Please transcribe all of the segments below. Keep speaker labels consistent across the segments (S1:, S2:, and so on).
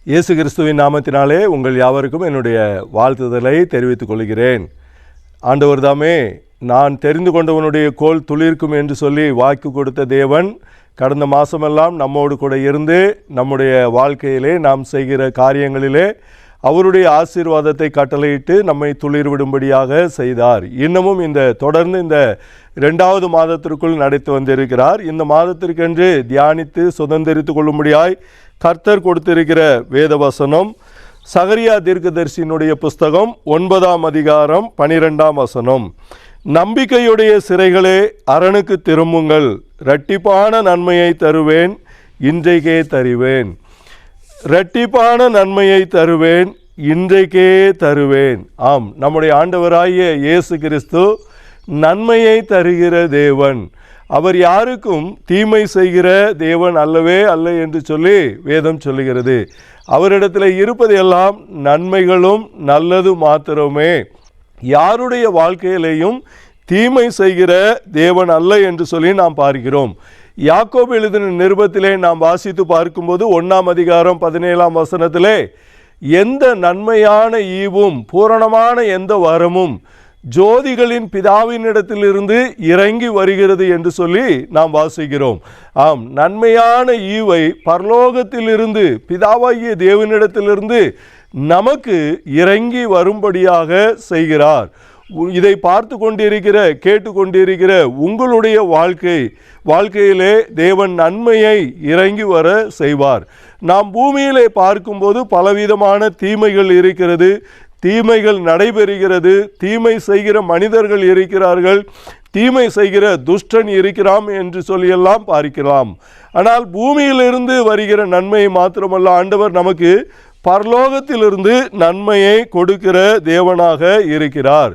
S1: இயேசு கிறிஸ்துவின் நாமத்தினாலே உங்கள் யாவருக்கும் என்னுடைய வாழ்த்துதலை தெரிவித்துக் கொள்கிறேன். ஆண்டவர் தாமே நான் தெரிந்து கொண்டவனுடைய கோல் துளிர்க்கும் என்று சொல்லி வாக்கு கொடுத்த தேவன் கடந்த மாதமெல்லாம் நம்மோடு கூட இருந்து நம்முடைய வாழ்க்கையிலே நாம் செய்கிற காரியங்களிலே அவருடைய ஆசீர்வாதத்தை கட்டளையிட்டு நம்மை துளிர் விடும்படியாக செய்தார். இன்னமும் தொடர்ந்து இந்த 2வது மாதத்திற்குள் நடத்தி வந்திருக்கிறார். இந்த மாதத்திற்கென்று தியானித்து சுதந்திரித்து கொள்ளும்படியாய் கர்த்தர் கொடுத்திருக்கிற வேத வசனம் சகரியா தீர்க்கதரிசியினுடைய புஸ்தகம் 9ஆம் அதிகாரம் 12ஆம் வசனம். நம்பிக்கையுடைய சிறைகளே அரணுக்கு திரும்புங்கள், இரட்டிப்பான நன்மையை தருவேன், இன்றைக்கே தருவேன். இரட்டிப்பான நன்மையை தருவேன், இன்றைக்கே தருவேன். ஆம், நம்முடைய ஆண்டவராகிய இயேசு கிறிஸ்து நன்மையை தருகிற தேவன். அவர் யாருக்கும் தீமை செய்கிற தேவன் அல்லவே அல்ல என்று சொல்லி வேதம் சொல்லுகிறது. அவரிடத்தில் இருப்பது எல்லாம் நன்மைகளும் நல்லது மாத்திரமே. யாருடைய வாழ்க்கையிலேயும் தீமை செய்கிற தேவன் அல்ல என்று சொல்லி நாம் பார்க்கிறோம். யாக்கோபு எழுதின நிருபத்திலே நாம் வாசித்து பார்க்கும்போது 1ஆம் அதிகாரம் 17ஆம் வசனத்திலே எந்த நன்மையான ஈவும் பூரணமான எந்த வரமும் ஜோதிகளின் பிதாவினிடத்திலிருந்து இறங்கி வருகிறது என்று சொல்லி நாம் வாசிக்கிறோம். ஆம், நன்மையான ஈவை பரலோகத்திலிருந்து பிதாவாகிய தேவனிடத்திலிருந்து நமக்கு இறங்கி வரும்படியாக செய்கிறார். இதை பார்த்து கொண்டிருக்கிற கேட்டுக்கொண்டிருக்கிற உங்களுடைய வாழ்க்கையிலே தேவன் நன்மையை இறங்கி வர செய்வார். நாம் பூமியிலே பார்க்கும்போது பலவிதமான தீமைகள் இருக்கிறது, தீமைகள் நடைபெறுகிறது, தீமை செய்கிற மனிதர்கள் இருக்கிறார்கள், தீமை செய்கிற துஷ்டன் இருக்கிறான் என்று சொல்லியெல்லாம் பார்க்கலாம். ஆனால் பூமியிலிருந்து வருகிற நன்மையை மாத்திரமல்ல, ஆண்டவர் நமக்கு பரலோகத்திலிருந்து நன்மையை கொடுக்கிற தேவனாக இருக்கிறார்.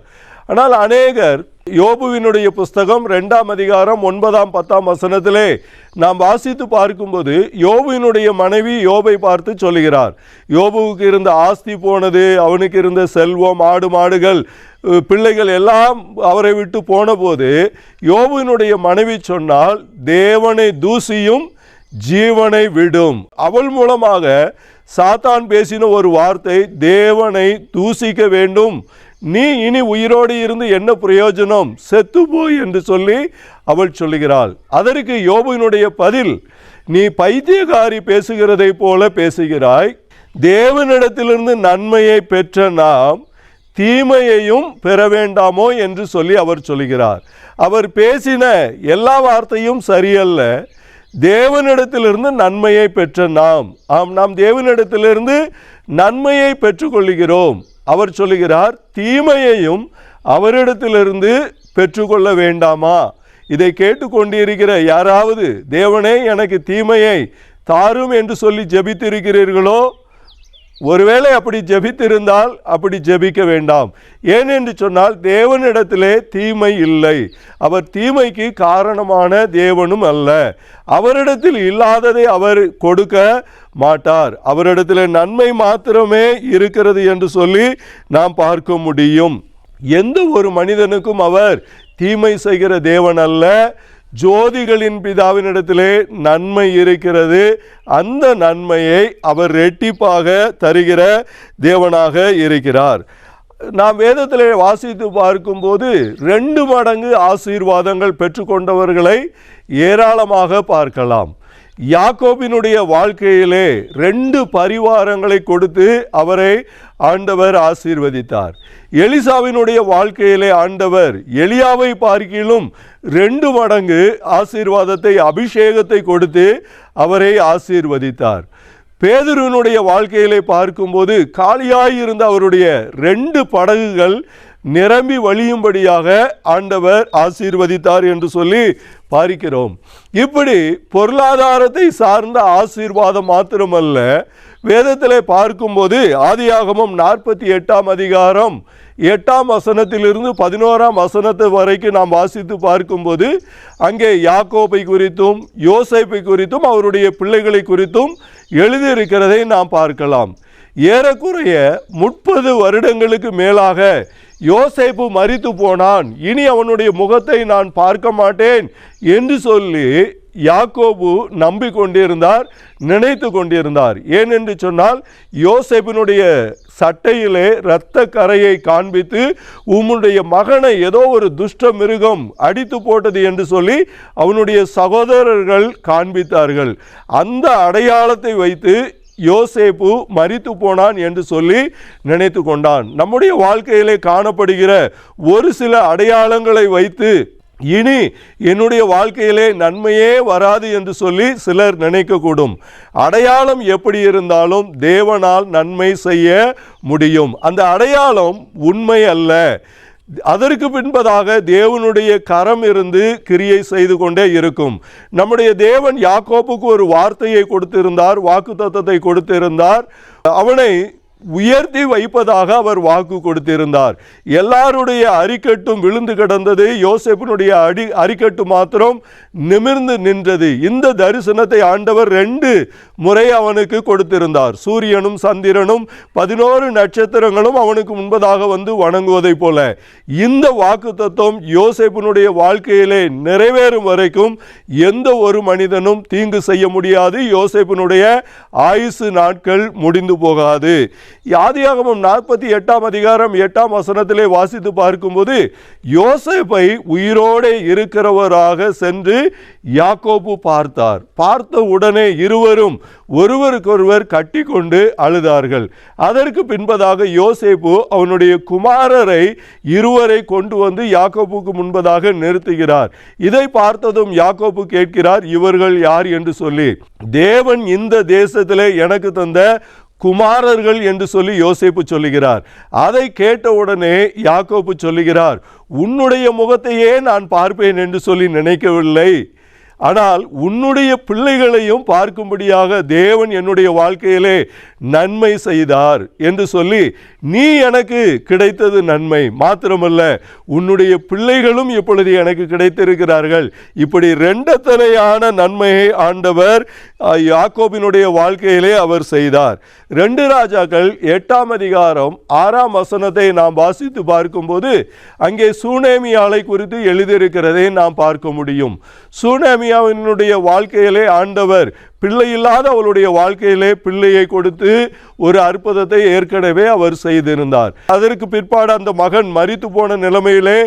S1: ஆனால் அநேகர் யோபுவினுடைய புஸ்தகம் 2ஆம் அதிகாரம் 9ஆம் 10ஆம் வசனத்திலே நாம் வாசித்து பார்க்கும்போது யோபுவினுடைய மனைவி யோபை பார்த்து சொல்லுகிறார். யோபுவுக்கு இருந்த ஆஸ்தி போனது, அவனுக்கு இருந்த செல்வம், ஆடு மாடுகள், பிள்ளைகள் எல்லாம் அவரை விட்டு போன போது யோபுவினுடைய மனைவி சொன்னால், தேவனை தூசியும் ஜீவனை விடும். அவள் மூலமாக சாத்தான் பேசின ஒரு வார்த்தை, தேவனை தூசிக்க வேண்டும், நீ இனி உயிரோடு இருந்து என்ன பிரயோஜனம், செத்துப்போய் என்று சொல்லி அவள் சொல்லுகிறாள். அதற்கு யோபுவினுடைய பதில், நீ பைத்தியக்காரி பேசுகிறதை போல பேசுகிறாய், தேவனிடத்திலிருந்து நன்மையை பெற்ற நாம் தீமையையும் பெற வேண்டாமோ என்று சொல்லி அவர் சொல்லுகிறார். அவர் பேசின எல்லா வார்த்தையும் சரியல்ல, தேவனிடத்திலிருந்து நன்மையை பெற்ற நாம் தேவனிடத்திலிருந்து நன்மையை பெற்றுக்கொள்கிறோம். அவர் சொல்லுகிறார், தீமையையும் அவரிடத்திலிருந்து பெற்றுக்கொள்ள வேண்டாமா? இதை கேட்டுக்கொண்டிருக்கிற யாராவது தேவனே எனக்கு தீமையை தாரும் என்று சொல்லி ஜெபித்திருக்கிறீர்களோ? ஒருவேளை அப்படி ஜெபித்திருந்தால் அப்படி ஜெபிக்க வேண்டாம். ஏனென்று சொன்னால் தேவனிடத்திலே தீமை இல்லை, அவர் தீமைக்கு காரணமான தேவனும் அல்ல. அவரிடத்தில் இல்லாததை அவர் கொடுக்க மாட்டார். அவரிடத்தில் நன்மை மாத்திரமே இருக்கிறது என்று சொல்லி நாம் பார்க்க முடியும். எந்த ஒரு மனிதனுக்கும் அவர் தீமை செய்கிற தேவன் அல்ல. ஜோதிகளின் பிதாவினிடத்திலே நன்மை இருக்கிறது. அந்த நன்மையை அவர் இரட்டிப்பாக தருகிற தேவனாக இருக்கிறார். நாம் வேதத்திலே வாசித்து பார்க்கும்போது 2 மடங்கு ஆசீர்வாதங்கள் பெற்றுக்கொண்டவர்களை ஏராளமாக பார்க்கலாம். யாக்கோபினுடைய வாழ்க்கையிலே 2 பரிவாரங்களை கொடுத்து அவரை ஆண்டவர் ஆசீர்வதித்தார். எலிசாவினுடைய வாழ்க்கையிலே ஆண்டவர் எலியாவை பார்க்கிலும் 2 மடங்கு ஆசீர்வாதத்தை, அபிஷேகத்தை கொடுத்து அவரை ஆசீர்வதித்தார். பேதுருவினுடைய வாழ்க்கையிலே பார்க்கும்போது காலியாயிருந்த அவருடைய 2 படகுகள் நிரம்பி வழியும்படியாக ஆண்டவர் ஆசீர்வதித்தார் என்று சொல்லி பார்க்கிறோம். இப்படி பொருளாதாரத்தை சார்ந்த ஆசீர்வாதம் மாத்திரமல்ல, வேதத்திலே பார்க்கும்போது ஆதியாகமம் 48ஆம் அதிகாரம் 8ஆம் வசனத்திலிருந்து 11ஆம் வசனத்து வரைக்கும் நாம் வாசித்து பார்க்கும்போது அங்கே யாக்கோபை குறித்தும் யோசேப்பை குறித்தும் அவருடைய பிள்ளைகளை குறித்தும் எழுதியிருக்கிறதை நாம் பார்க்கலாம். ஏறக்குறைய 30 வருடங்களுக்கு மேலாக யோசேப்பு மரித்து போனான், இனி அவனுடைய முகத்தை நான் பார்க்க மாட்டேன் என்று சொல்லி யாக்கோபு நம்பிக்கொண்டிருந்தார், நினைத்து கொண்டிருந்தார். ஏனென்று சொன்னால் யோசேப்பினுடைய சட்டையிலே இரத்த கரையை காண்பித்து உம்முடைய மகனை ஏதோ ஒரு துஷ்ட மிருகம் அடித்து போட்டது என்று சொல்லி அவனுடைய சகோதரர்கள் காண்பித்தார்கள். அந்த அடையாளத்தை வைத்து யோசேப்பு மரித்து போனான் என்று சொல்லி நினைத்து கொண்டான். நம்முடைய வாழ்க்கையிலே காணப்படுகிற ஒரு சில அடையாளங்களை வைத்து இனி என்னுடைய வாழ்க்கையிலே நன்மையே வராது என்று சொல்லி சிலர் நினைக்கக்கூடும். அடையாளம் எப்படி இருந்தாலும் தேவனால் நன்மை செய்ய முடியும். அந்த அடையாளம் உண்மை அல்ல. அதற்கு பின்பதாக தேவனுடைய கரம் இருந்து கிரியை செய்து கொண்டே இருக்கும். நம்முடைய தேவன் யாக்கோபுக்கு ஒரு வார்த்தையை கொடுத்திருந்தார், வாக்குத்தத்தத்தை கொடுத்திருந்தார். அவனை உயர்த்தி வைப்பதாக அவர் வாக்கு கொடுத்திருந்தார். எல்லாருடைய அரிக்கட்டும் விழுந்து கிடந்தது, யோசேப்பினுடைய அரிக்கட்டு மாத்திரம் நிமிர்ந்து நின்றது. இந்த தரிசனத்தை ஆண்டவர் 2 முறை அவனுக்கு கொடுத்திருந்தார். சூரியனும் சந்திரனும் 11 நட்சத்திரங்களும் அவனுக்கு முன்பதாக வந்து வணங்குவதை போல இந்த வாக்கு தத்துவம் யோசேப்பினுடைய வாழ்க்கையிலே நிறைவேறும் வரைக்கும் எந்த ஒரு மனிதனும் தீங்கு செய்ய முடியாது. யோசேப்பினுடைய ஆயுசு நாட்கள் முடிந்து போகாது. ஆதியாகமம் 48ஆம் அதிகாரம் 8ஆம் வசனத்திலே வாசித்து பார்க்கும்போது யோசேப்பை உயிரோடு இருக்கிறவராக சென்று யாக்கோபு பார்த்தார். பார்த்த உடனே இருவரும் ஒருவருக்கொருவர் கட்டி கொண்டு அழுதார்கள். அதற்கு பின்பதாக யோசேப்பு அவனுடைய குமாரரை இருவரை கொண்டு வந்து யாக்கோபுக்கு முன்பதாக நிறுத்துகிறார். இதை பார்த்ததும் யாக்கோபு கேட்கிறார், இவர்கள் யார் என்று சொல்லி. தேவன் இந்த தேசத்திலே எனக்கு தந்த குமாரர்கள் என்று சொல்லி யோசேப்பு சொல்லுகிறார். அதை கேட்டவுடனே யாக்கோபு சொல்லுகிறார், உன்னுடைய முகத்தையே நான் பார்ப்பேன் என்று சொல்லி நினைக்கவில்லை, ஆனால் உன்னுடைய பிள்ளைகளையும் பார்க்கும்படியாக தேவன் என்னுடைய வாழ்க்கையிலே நன்மை செய்தார் என்று சொல்லி, நீ எனக்கு கிடைத்தது நன்மை மாத்திரமல்ல, உன்னுடைய பிள்ளைகளும் இப்பொழுது எனக்கு கிடைத்திருக்கிறார்கள். இப்படி 2 நன்மையை ஆண்டவர் யாக்கோபினுடைய வாழ்க்கையிலே அவர் செய்தார். 2 ராஜாக்கள் 8ஆம் அதிகாரம் 6ஆம் வசனத்தை நாம் வாசித்து பார்க்கும்போது அங்கே சூனேமியாளை குறித்து எழுதியிருக்கிறதை நாம் பார்க்க முடியும். சூனேமியாவினுடைய வாழ்க்கையிலே ஆண்டவர் பிள்ளை இல்லாத அவளுடைய வாழ்க்கையிலே பிள்ளையை கொடுத்து ஒரு அற்புதத்தை ஏற்கனவே அவர் செய்திருந்தார். அதற்கு பிற்பாடு அந்த மகன் மரித்து போன நிலைமையிலே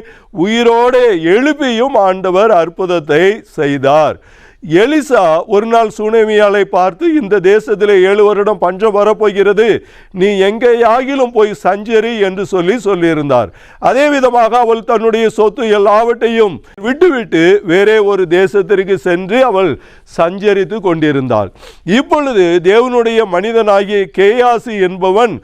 S1: உயிரோடு எழுப்பியும் ஆண்டவர் அற்புதத்தை செய்தார். எலிசா ஒரு நாள் சூனேமியாளை பார்த்து, இந்த தேசத்திலே 7 வருடம் பஞ்சம் வரப்போகிறது, நீ எங்கேயாகிலும் போய் சஞ்சரி என்று சொல்லியிருந்தார். அதே விதமாக அவள் தன்னுடைய சொத்து எல்லாவற்றையும் விட்டுவிட்டு வேறே ஒரு தேசத்திற்கு சென்று அவள் சஞ்சரித்து கொண்டிருந்தாள். இப்பொழுது தேவனுடைய மனிதனாகிய கேயாசி என்பவன்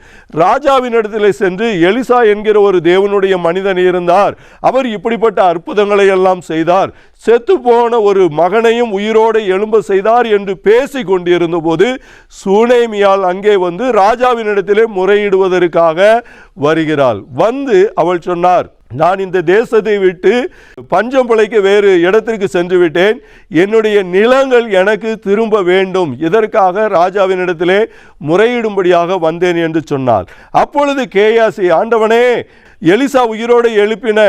S1: ராஜாவினிடத்தில் சென்று, எலிசா என்கிற ஒரு தேவனுடைய மனிதன் இருந்தார், அவர் இப்படிப்பட்ட அற்புதங்களை எல்லாம் செய்தார், செத்து போன ஒரு மகனையும் உயிரோடு எழும்ப செய்தார் என்று பேசி கொண்டிருந்த போது சூனேமியால் அங்கே வந்து ராஜாவினிடத்திலே முறையிடுவதற்காக வருகிறாள். வந்து அவள் சொன்னார், நான் இந்த தேசத்தை விட்டு பஞ்சம் பிழைக்க வேறு இடத்திற்கு சென்று விட்டேன், என்னுடைய நிலங்கள் எனக்கு திரும்ப வேண்டும், இதற்காக ராஜாவினிடத்திலே முறையிடும்படியாக வந்தேன் என்று சொன்னார். அப்பொழுது கேயாசி, ஆண்டவனே, எலிசா உயிரோடு எழுப்பின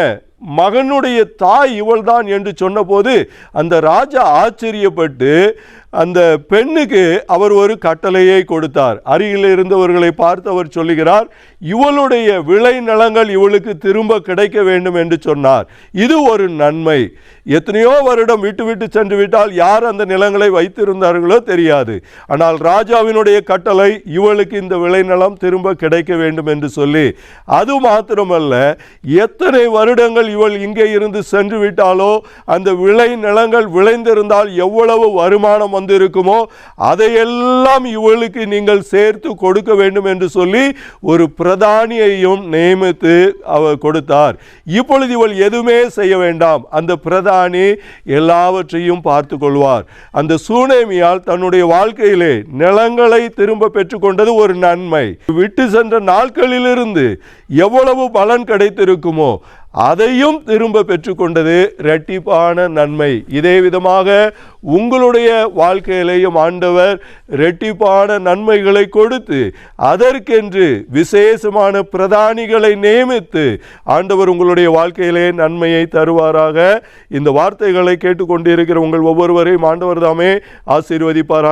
S1: மகனுடைய தாய் இவள்தான் என்று சொன்னபோது அந்த ராஜா ஆச்சரியப்பட்டு அந்த பெண்ணுக்கு அவர் ஒரு கட்டளையை கொடுத்தார். அருகில் இருந்தவர்களை பார்த்து அவர் சொல்லுகிறார், இவளுடைய விளை நிலங்கள் இவளுக்கு திரும்ப கிடைக்க வேண்டும் என்று சொன்னார். இது ஒரு நன்மை. எத்தனையோ வருடம் விட்டு சென்று விட்டால் யார் அந்த நிலங்களை வைத்திருந்தார்களோ தெரியாது. ஆனால் ராஜாவினுடைய கட்டளை இவளுக்கு இந்த விளைநிலம் திரும்ப கிடைக்க வேண்டும் என்று சொல்லி, அது மாத்திரமல்ல, எத்தனை வருடங்கள் இவள் இங்கே இருந்து சென்று விட்டாலோ அந்த விளை நிலங்கள் விளைந்திருந்தால் எவ்வளவு வருமானம் வந்திருக்குமோ அதையெல்லாம் இவளுக்கு நீங்கள் சேர்த்து கொடுக்க வேண்டும் என்று சொல்லி ஒரு பிரதானியையும் நியமித்து அவர் கொடுத்தார். இப்பொழுது இவள் எதுவுமே செய்ய வேண்டாம், அந்த பிரதானி எல்லாவற்றையும் பார்த்து கொள்வார். அந்த சூனேமியால் தன்னுடைய வாழ்க்கையிலே நிலங்களை திரும்ப பெற்றுக்கொண்டது ஒரு நன்மை. விட்டு சென்ற நாட்களிலிருந்து எவ்வளவு பலன் கிடைத்திருக்குமோ அதையும் திரும்ப பெற்றுக்கொண்டது இரட்டிப்பான நன்மை. இதே விதமாக உங்களுடைய வாழ்க்கையிலேயும் ஆண்டவர் இரட்டிப்பான நன்மைகளை கொடுத்து அதற்கென்று விசேஷமான பிரதானிகளை நியமித்து ஆண்டவர் உங்களுடைய வாழ்க்கையிலே நன்மையை தருவாராக. இந்த வார்த்தைகளை கேட்டுக்கொண்டிருக்கிற உங்கள் ஒவ்வொருவரையும் ஆண்டவர் தாமே ஆசீர்வதிப்பாராக.